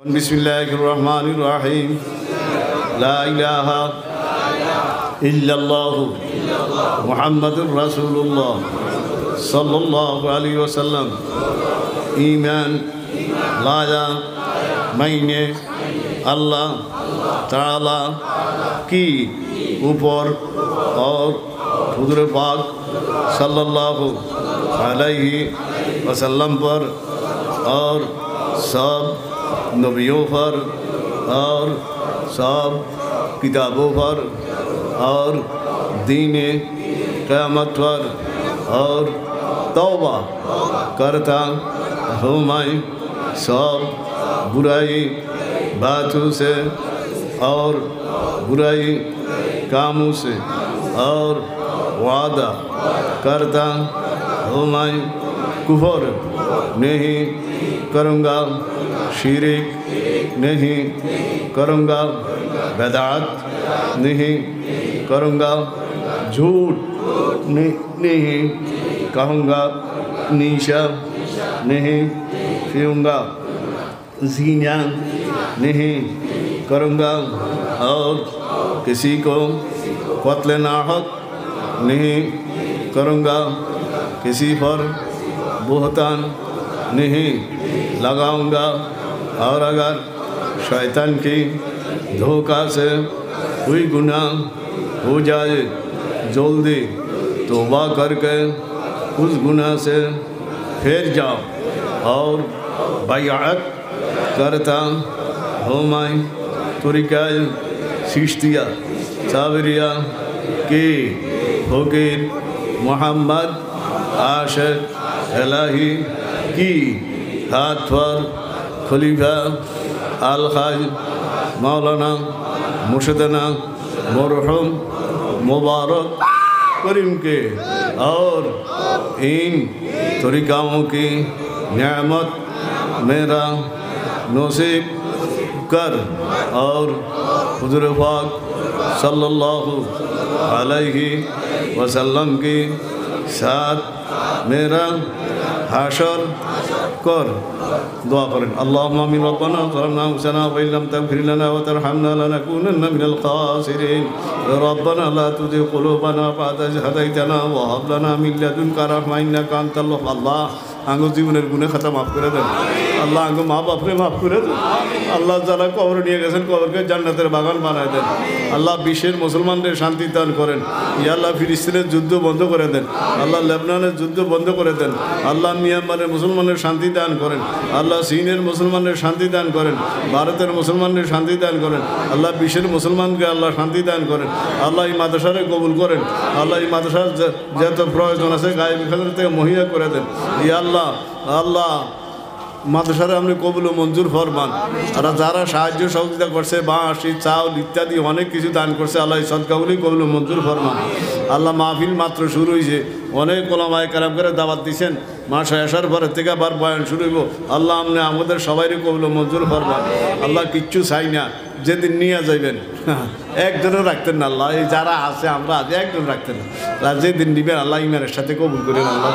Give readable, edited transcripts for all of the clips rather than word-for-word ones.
बिस्मिल्लाहिर रहमानिर रहीम ला इलाहा इल्लल्लाहु मुहम्मदुर रसूलुल्लाह सल्लल्लाहु अलैहि वसल्लम ईमान लाया मैंने अल्लाह ताला की ऊपर और हुज़ूर पाक सल्लल्लाहु अलैहि वसल्लम पर और सब नबियों पर और सब किताबों पर और दीने क़यामत पर और तौबा करता हूँ मैं सब बुराई बातों से और बुराई कामों से और वादा करता हूँ मैं कुफर नहीं करूँगा, शिरक नहीं करूँगा, बिदअत नहीं करूँगा, झूठ नहीं कहूँगा, निशा नहीं पीऊँगा, ज़िना नहीं करूँगा और किसी को क़त्ल नाहक नहीं करूँगा, किसी पर बुहतान नहीं लगाऊंगा और अगर शैतान की धोखा से कोई गुनाह हो जाए जल्दी तौबा करके उस गुनाह से फिर जाओ और बैअत करता हूँ मैं तरीक़ा चिश्तिया साबरिया के फ़कीर मोहम्मद आशिक़ इलाही की हाथ पर खलीफा अल-हाज मौलाना मुर्शिदना मरहूम मुबारक करीम के और इन तरीक़ों की नेमत मेरा नसीब कर और हुज़ूर पाक सल्लल्लाहु अलैहि वसल्लम के साथ मेरा हाशर कर। दुआ करें अल्लाहुम्मा आमीन रब्बना ज़लमना अंफुसना व इल्लम तग़फिर लना व तरहमना लनकूनन्ना मिनल ख़ासिरीन रब्बना ला तुज़िग़ क़ुलूबना बअद इज़ हदैतना व हब लना मिन लदुनका रहमा इन्नका अंतल वहाब। अल्लाह आंगो जीवनेर गुनाह खाता माफ़ करे देन, अल्लाह आंगो मा बापरे माफ़ करे देन, अल्लाह যারা কবর নিয়ে গেছেন কবরকে জান্নাতের বাগান বানায় দেন, আল্লাহ বিশ্বের মুসলমানদের শান্তি দান করেন, ইয়া আল্লাহ ফিলিস্তিনের যুদ্ধ বন্ধ করে দেন, আল্লাহ লেবাননের যুদ্ধ বন্ধ করে দেন, আল্লাহ মিয়ানমারের মুসলমানের শান্তি দান করেন, আল্লাহ চীনের মুসলমানের শান্তি দান করেন, ভারতের মুসলমানদের শান্তি দান করেন, আল্লাহ বিশ্বের মুসলমানকে আল্লাহ শান্তি দান করেন, আল্লাহ এই মাদ্রাসাকে কবুল করেন, আল্লাহ এই মাদ্রাসার যত প্রয়োজন আছে গায়েবী খাজানা থেকে মুহইয়া করে দেন, ইয়া আল্লাহ আল্লাহ মাদ্রাসারে আপনি কবুল ও মঞ্জুর ফরমান। আর যারা সাহায্য সহযোগিতা করছে বাঁশ চাউল ইত্যাদি অনেক কিছু দান করছে আল্লাহ সদকাগুলি কবুল ও মঞ্জুর ফরমান। আল্লাহ মাহফিল মাত্র শুরু হয়েছে, অনেক ওলামায়ে কেরাম করে দাওয়াত দিয়েছেন, মাসে আসার পরে থেকে আবার বয়ান শুরু হইব, আল্লাহ আপনি আমাদের সবাইকে কবুল ও মঞ্জুর ফরমান। আল্লাহ কিচ্ছু চাই না, যেদিন নিয়ে যাইবেন একজনও রাখতেন না, আল্লাহ এই যারা আছে আমরা আজ একজন রাখতেন না, যেদিন নিবেন আল্লাহ ইমানের সাথে কবুল করেন। আল্লাহ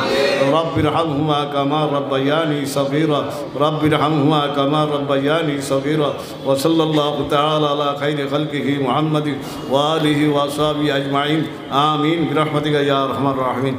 রব্বির হামহুমা কামা রব্বায়ানি সগীরা রব্বির হামহুমা কামা রব্বায়ানি সগীরা ওয়া সাল্লাল্লাহু তাআলা আলা খাইরি খালকিহি মুহাম্মাদিন ওয়া আলিহি ওয়া আসহাবিহি আজমাইন আমিন বিরহমাতিকা ইয়া আরহামার রাহিমিন।